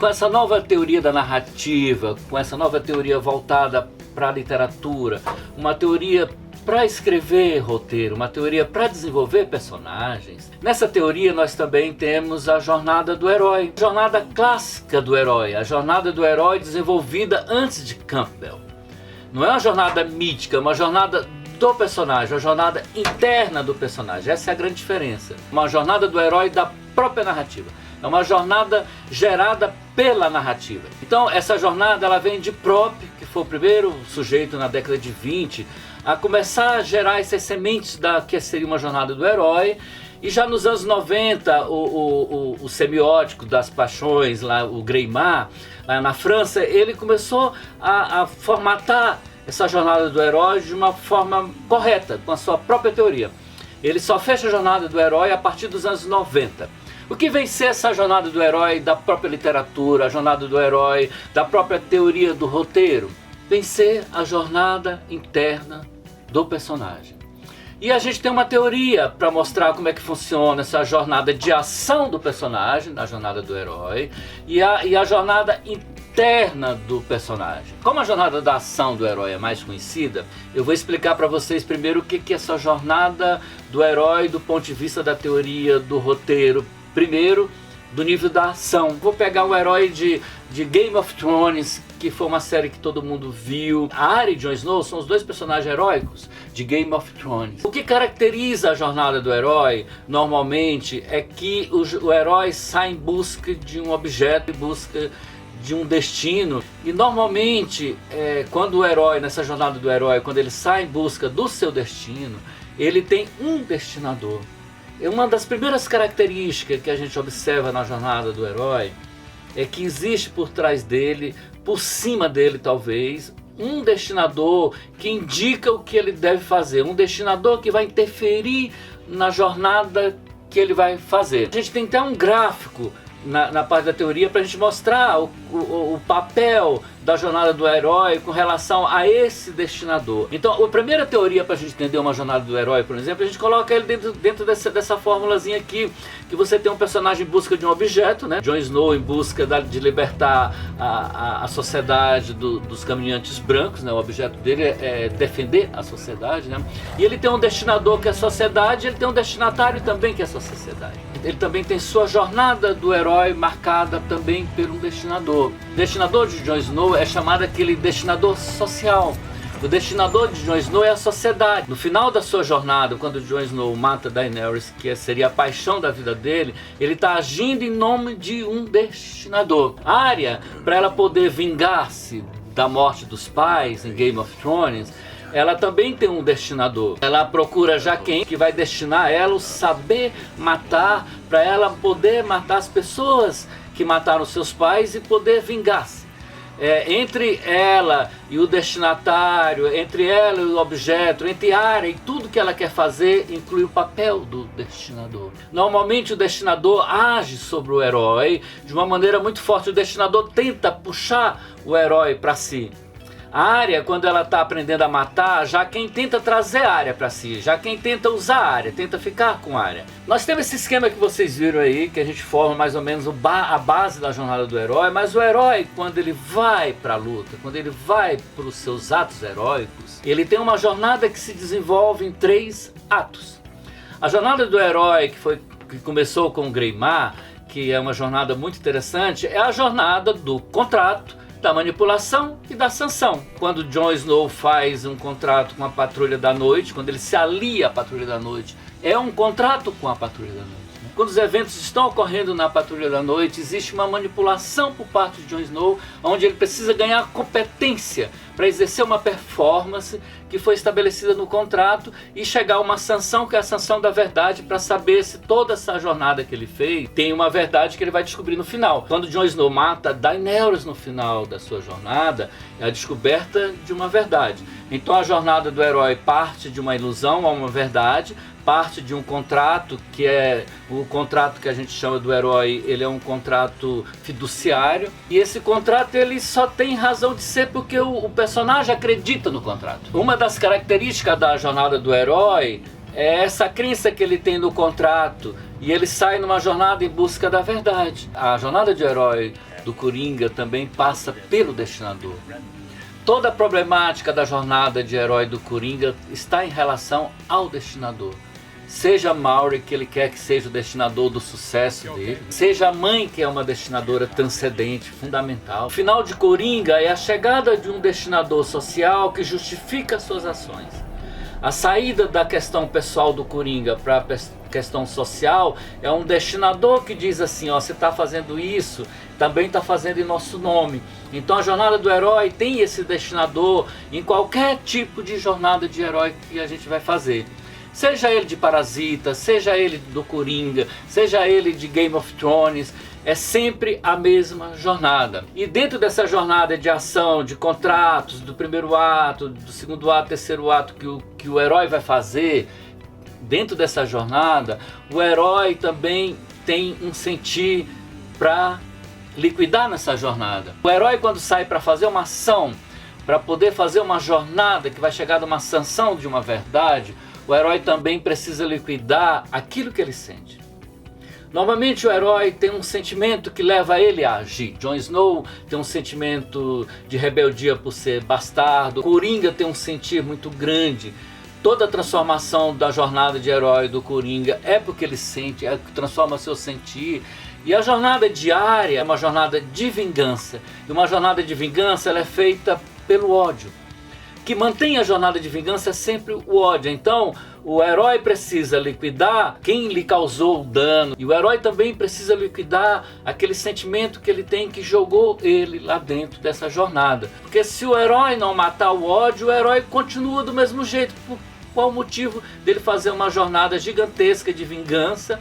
Com essa nova teoria da narrativa, com essa nova teoria voltada para a literatura, uma teoria para escrever roteiro, uma teoria para desenvolver personagens. Nessa teoria nós também temos a jornada do herói, a jornada clássica do herói, a jornada do herói desenvolvida antes de Campbell. Não é uma jornada mítica, é uma jornada do personagem, uma jornada interna do personagem. Essa é a grande diferença. Uma jornada do herói da própria narrativa. É uma jornada gerada pela narrativa. Então essa jornada ela vem de Propp, que foi o primeiro sujeito na década de 20 a começar a gerar essas sementes da que seria uma jornada do herói. E já nos anos 90, o semiótico das paixões, lá, o Greimmar, lá na França, ele começou a formatar essa jornada do herói de uma forma correta, com a sua própria teoria. Ele só fecha a jornada do herói a partir dos anos 90. O que vem ser essa jornada do herói da própria literatura, a jornada do herói da própria teoria do roteiro? Vem ser a jornada interna do personagem. E a gente tem uma teoria para mostrar como é que funciona essa jornada de ação do personagem, na jornada do herói, e a jornada interna do personagem. Como a jornada da ação do herói é mais conhecida, eu vou explicar para vocês primeiro o que é essa jornada do herói do ponto de vista da teoria do roteiro. Primeiro, do nível da ação. Vou pegar o herói de Game of Thrones, que foi uma série que todo mundo viu. A Arya e Jon Snow são os dois personagens heróicos de Game of Thrones. O que caracteriza a jornada do herói, normalmente, é que o herói sai em busca de um objeto, em busca de um destino. E normalmente, quando o herói, nessa jornada do herói, quando ele sai em busca do seu destino, ele tem um destinador. Uma das primeiras características que a gente observa na jornada do herói é que existe por trás dele, por cima dele talvez, um destinador que indica o que ele deve fazer, um destinador que vai interferir na jornada que ele vai fazer. A gente tem até um gráfico na parte da teoria para a gente mostrar o papel da jornada do herói com relação a esse destinador. Então a primeira teoria para a gente entender uma jornada do herói, por exemplo, a gente coloca ele dentro dessa formulazinha aqui, que você tem um personagem em busca de um objeto, né? Jon Snow em busca de libertar a sociedade dos caminhantes brancos, né? O objeto dele é defender a sociedade, né? E ele tem um destinador que é a sociedade, ele tem um destinatário também que é a sociedade. Ele também tem sua jornada do herói marcada também por um destinador. O destinador de Jon Snow é chamado aquele destinador social. O destinador de Jon Snow é a sociedade. No final da sua jornada, quando Jon Snow mata Daenerys, que seria a paixão da vida dele, ele está agindo em nome de um destinador. A Arya, para ela poder vingar-se da morte dos pais em Game of Thrones, ela também tem um destinador. Ela procura já quem que vai destinar ela o saber matar, para ela poder matar as pessoas que mataram seus pais e poder vingar-se. Entre ela e o destinatário, entre ela e o objeto, entre a área e tudo que ela quer fazer, inclui o papel do destinador. Normalmente o destinador age sobre o herói de uma maneira muito forte. O destinador tenta puxar o herói para si. A Arya, quando ela está aprendendo a matar, já quem tenta trazer a Arya para si, já quem tenta usar a Arya, tenta ficar com a Arya. Nós temos esse esquema que vocês viram aí, que a gente forma mais ou menos a base da jornada do herói, mas o herói, quando ele vai para a luta, quando ele vai para os seus atos heróicos, ele tem uma jornada que se desenvolve em 3 atos. A jornada do herói, que começou com o Greimmar, que é uma jornada muito interessante, é a jornada do contrato, da manipulação e da sanção. Quando Jon Snow faz um contrato com a Patrulha da Noite, quando ele se alia à Patrulha da Noite, é um contrato com a Patrulha da Noite. Quando os eventos estão ocorrendo na Patrulha da Noite, existe uma manipulação por parte de Jon Snow, onde ele precisa ganhar competência para exercer uma performance que foi estabelecida no contrato e chegar a uma sanção, que é a sanção da verdade, para saber se toda essa jornada que ele fez tem uma verdade que ele vai descobrir no final. Quando Jon Snow mata Daenerys no final da sua jornada, é a descoberta de uma verdade. Então a jornada do herói parte de uma ilusão a uma verdade, parte de um contrato, que é o contrato que a gente chama do herói, ele é um contrato fiduciário, e esse contrato ele só tem razão de ser porque o personagem acredita no contrato. Uma das características da jornada do herói é essa crença que ele tem no contrato, e ele sai numa jornada em busca da verdade. A jornada de herói do Coringa também passa pelo destinador. Toda a problemática da jornada de herói do Coringa está em relação ao destinador. Seja Maury, que ele quer que seja o destinador do sucesso dele, seja a mãe, que é uma destinadora transcendente, fundamental. O final de Coringa é a chegada de um destinador social que justifica suas ações. A saída da questão pessoal do Coringa para a questão social é um destinador que diz assim, ó, você está fazendo isso, também está fazendo em nosso nome. Então a jornada do herói tem esse destinador em qualquer tipo de jornada de herói que a gente vai fazer. Seja ele de Parasita, seja ele do Coringa, seja ele de Game of Thrones, é sempre a mesma jornada. E dentro dessa jornada de ação, de contratos, do primeiro ato, do segundo ato, terceiro ato que o herói vai fazer, dentro dessa jornada, o herói também tem um sentir para liquidar nessa jornada. O herói, quando sai para fazer uma ação, para poder fazer uma jornada que vai chegar numa sanção de uma verdade, o herói também precisa liquidar aquilo que ele sente. Normalmente o herói tem um sentimento que leva ele a agir. Jon Snow tem um sentimento de rebeldia por ser bastardo. Coringa tem um sentir muito grande. Toda a transformação da jornada de herói do Coringa é porque ele sente, é que transforma seu sentir. E a jornada diária é uma jornada de vingança. E uma jornada de vingança ela é feita pelo ódio. Que mantém a jornada de vingança é sempre o ódio. Então o herói precisa liquidar quem lhe causou o dano. E o herói também precisa liquidar aquele sentimento que ele tem que jogou ele lá dentro dessa jornada. Porque se o herói não matar o ódio, o herói continua do mesmo jeito. Por qual o motivo dele fazer uma jornada gigantesca de vingança?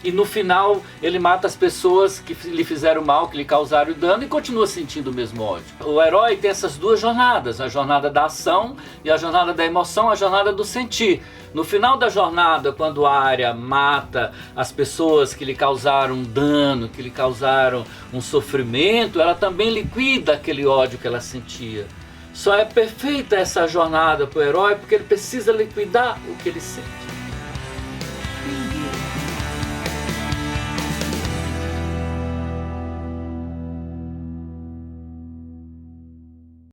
E no final ele mata as pessoas que lhe fizeram mal, que lhe causaram dano e continua sentindo o mesmo ódio. O herói tem essas duas jornadas, a jornada da ação e a jornada da emoção, a jornada do sentir. No final da jornada, quando a Arya mata as pessoas que lhe causaram dano, que lhe causaram um sofrimento, ela também liquida aquele ódio que ela sentia. Só é perfeita essa jornada para o herói porque ele precisa liquidar o que ele sente.